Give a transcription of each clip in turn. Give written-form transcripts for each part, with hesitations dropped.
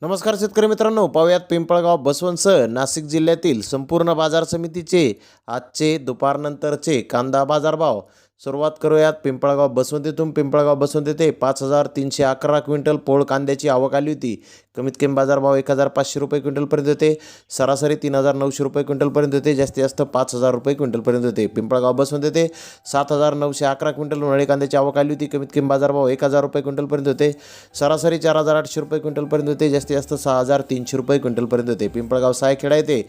नमस्कार शेतकरी मित्रांनो, पाहुयात पिंपळगाव बसवंतसह नाशिक जिल्ह्यातील संपूर्ण बाजार समितीचे आजचे दुपारनंतरचे कांदा बाजारभाव सुरुवात करूयात. पिंपळगाव बसवंत येथून पिंपळगाव बसवंत येथे 5,311 क्विंटल पोळ कांद्याची आवक आली होती. कमीत कमी बाजारभाव 1,500 रुपये क्विंटलपर्यंत होते. सरासरी 3,900 रुपये क्विंटलपर्यंत होते. जास्तीत जास्त 5,000 रुपये क्विंटलपर्यंत होते. पिंपळगाव बसवंत येथे 7,911 क्विंटल उन्हाळी कांद्याची आवक आली होती. कमीत कमी बाजारभाव 1,000 रुपये क्विंटलपर्यंत होते. सरासरी 4,800 रुपये क्विंटलपर्यंत होते. जास्तीत जास्त 6,300 रुपये क्विंटलपर्यंत होते. पिंपळगाव सायखेडा येथे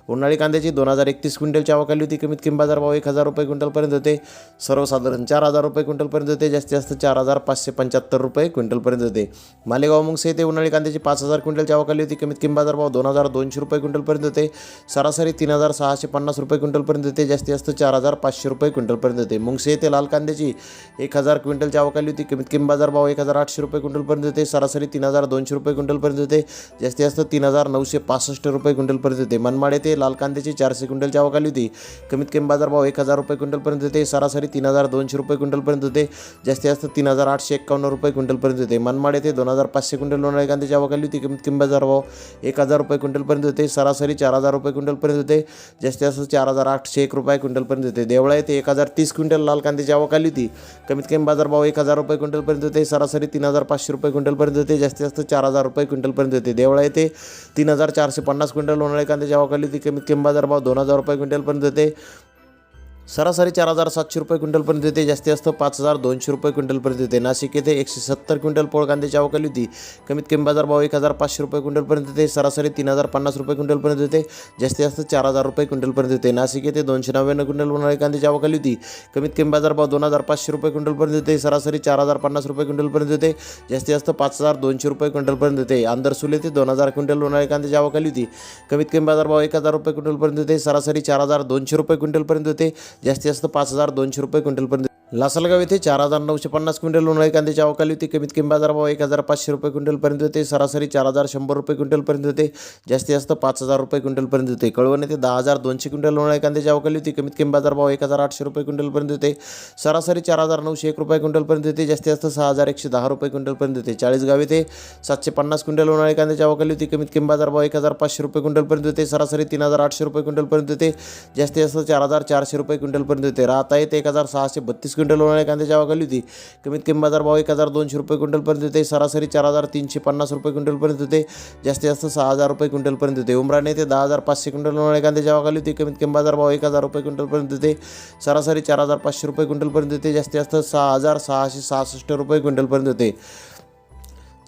उन्हाळी कांद्याची 2,031 क्विंटलची आवक आली होती. कमीत कमी बाजारभाव 1,000 रुपये क्विंटलपर्यंत होते. सर्वसाधारण 4,000 रुपये क्विंटलपर्यंत होते. जास्तीत जास्त 4,575 रुपये क्विंटलपर्यंत होते. मालेगाव मुंगसे येथे उन्हाळी कांद्याची 5,000 क्विंटलची आवक आली होती. कमीत कमी बाजारभाव 2,200 रुपये क्विंटलपर्यंत होते. सरासरी 3,650 रुपये क्विंटलपर्यंत होते. जास्तीत जास्त 4,500 रुपये क्विंटलपर्यंत होते. मुंगसे येथे लाल कांद्याची 1,000 क्विंटलची आवक आली होती. कमीत कमी बाजारभाव 1,800 रुपये क्विंटलपर्यंत होते. सरासरी 3,200 रुपये क्विंटलपर्यंत होते. जास्तीत जास्त 3,965 रुपये क्विंटलपर्यंत होते. मनमाड येथे लाल कांद्याची 400 क्विंटलची आवक आली होती. कमीत कमी बाजारभाव 1,000 रुपये क्विंटलपर्यंत होते. सरासरी 3,200 रुपये क्विंटलपर्यंत होते. जास्तीत जास्त 3,851 रुपये क्विंटलपर्यंत होते. मनमाड येथे 2,500 क्विंटल उन्हाळी कांद्याची आवक आली होती. कमीत कमी बाजारभाव 1,000 रुपये क्विंटलपर्यंत होते. सरासरी 4,000 रुपये क्विंटलपर्यंत होते. जास्तीत जास्त 4,801 रुपये क्विंटलपर्यंत होते. देवळा येथे 1,030 क्विंटल लाल कांद्याची आवक आली होती. कमीत कमी बाजारभाव 1,000 रुपये क्विंटलपर्यंत होते. सरासरी 3,500 रुपये क्विंटलपर्यंत होते. जास्तीत जास्त 4,000 रुपये क्विंटलपर्यंत होते. देवळा येथे 3,450 क्विंटल उन्हाळी कांद्याची आवक आली होती. कमीत कमी बाजारभाव 2,000 रुपये क्विंटलपर्यंत होते. सरासरी 4,700 रुपये क्विंटलपर्यंत होते. जास्तीत जास्त 5,200 रुपये क्विंटलपर्यंत होते. नाशिक येथे 170 क्विंटल पोळ कांद्याची आवक आली होती. कमीत कमी बाजारभाव 1,500 रुपये क्विंटलपर्यंत होते. सरासरी 3,050 रुपये क्विंटलपर्यंत होते. जास्तीत जास्त 4,000 रुपये क्विंटलपर्यंत होते. नाशिक येथे 299 क्विंटल उन्हाळी कांद्याची आवक आली होती. कमीत कमी बाजारभाव 2,500 रुपये क्विंटलपर्यंत होते. सरासरी 4,050 रुपये क्विंटलपर्यंत होते. जास्तीत जास्त 5,200 रुपये क्विंटलपर्यंत होते. आंदरसूल येथे 2,000 क्विंटल उन्हाळी कांद्याची आवक आली होती. कमीत कमी बाजारभाव 1,000 रुपये क्विंटलपर्यंत होते. सरासरी 4,200 रुपये क्विंटलपर्यंत होते. जास्तीत जास्त 5,200 रुपये क्विंटलपर्यंत. लासलगाव येथे 4,950 क्विंटल उन्हाळी कांद्याची आवक आली होती. कमीत कमी बाजारभाव 1,500 रुपये क्विंटलपर्यंत होते. सरासरी 4,100 रुपये क्विंटलपर्यंत होते. जास्तीत जास्त 5,000 रुपये क्विंटलपर्यंत होते. कळवण येथे 10,200 क्विंटल उन्हाळी कांद्याची आवक आली होती. कमीत कमी बाजारभाव 1,800 रुपये क्विंटलपर्यंत होते. सरासरी 4,901 रुपये क्विंटलपर्यंत होते. जास्तीत जास्त 6,110 रुपये क्विंटलपर्यंत होते. चाळीसगाव येथे 750 क्विंटल उन्हाळी कांद्याची आवक आली होती. कमीत कमी बाजारभाव 1,500 रुपये क्विंटलपर्यंत होते. सरासरी 3,800 रुपये क्विंटलपर्यंत होते. जास्तीत जास्त 4,400 रुपये क्विंटलपर्यंत होते. राहता येथे 1,632 क्विंटल उन्हाळी कांद्याची आवक आली होती. कमीत कमी बाजारभाव 1,200 रुपये क्विंटलपर्यंत होते. सरासरी 4,350 रुपये क्विंटलपर्यंत होते. जास्तीत जास्त 6,000 रुपये क्विंटलपर्यंत होते. उमराणे येथे 10,500 क्विंटल उन्हाळी कांद्याची आवक आली होती. कमीत कमी बाजारभाव 1,000 रुपये क्विंटलपर्यंत होते. सरासरी 4,500 रुपये क्विंटलपर्यंत होते. जास्तीत जास्त 6,666 रुपये क्विंटलपर्यंत होते.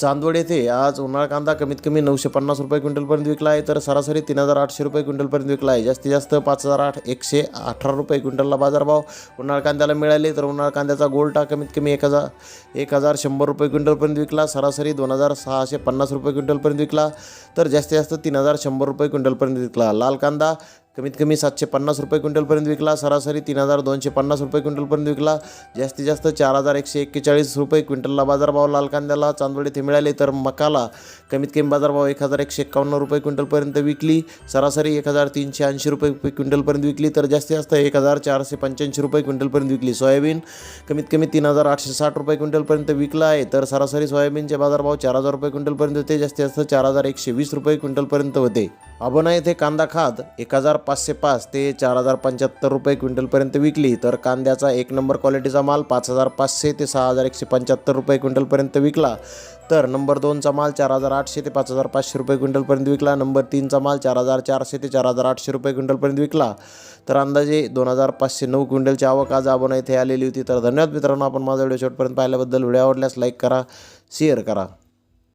चांदवड येथे आज उन्हाळा कांदा कमीत कमी 950 रुपये क्विंटलपर्यंत विकला आहे. तर सरासरी 3,800 रुपये क्विंटलपर्यंत विकला आहे. जास्तीत जास्त 5,118 रुपये क्विंटलला बाजारभाव उन्हाळा कांद्याला मिळाले. तर उन्हाळा कांद्याचा गोल्टा कमीत कमी 1,100 रुपये क्विंटलपर्यंत विकला. सरासरी 2,650 रुपये क्विंटलपर्यंत विकला. तर जास्तीत जास्त 3,100 रुपये क्विंटलपर्यंत विकला. लाल कांदा कमीत कमी 750 रुपये क्विंटलपर्यंत विकला. सरासरी 3,250 रुपये क्विंटलपर्यंत विकला. जास्तीत जास्त 4,141 रुपये क्विंटलला बाजारभाव लाल कांद्याला चांदवड येथे मिळाले. तर मकाला कमीत कमी बाजारभाव 1,151 रुपये क्विंटलपर्यंत विकली. सरासरी 1,380 रुपये क्विंटलपर्यंत विकली. तर जास्तीत जास्त 1,485 रुपये क्विंटलपर्यंत विकली. सोयाबीन कमीत कमी 3,860 रुपये क्विंटलपर्यंत विकला आहे. तर सरासरी सोयाबीनचे बाजारभाव 4,000 रुपये क्विंटलपर्यंत होते. जास्तीत जास्त 4,120 रुपये क्विंटलपर्यंत होते. अबोना येथे कांदा खाद 1,505 ते 4,075 रुपये क्विंटलपर्यंत विकली. तर कांद्याचा एक नंबर क्वालिटीचा माल 5,500 ते 6,175 रुपये क्विंटलपर्यंत विकला. तर नंबर 2चा माल 4,800 ते 5,500 रुपये क्विंटलपर्यंत विकला. नंबर 3चा माल 4,400 ते 4,800 रुपये क्विंटलपर्यंत विकला. तर अंदाजे 2,509 क्विंटलची आवक आज अबोना येथे आलेली होती. तर धन्यवाद मित्रांनो, आपण माझा व्हिडिओ शेवटपर्यंत पाहिल्याबद्दल. व्हिडिओ आवडल्यास लाईक करा, शेअर करा.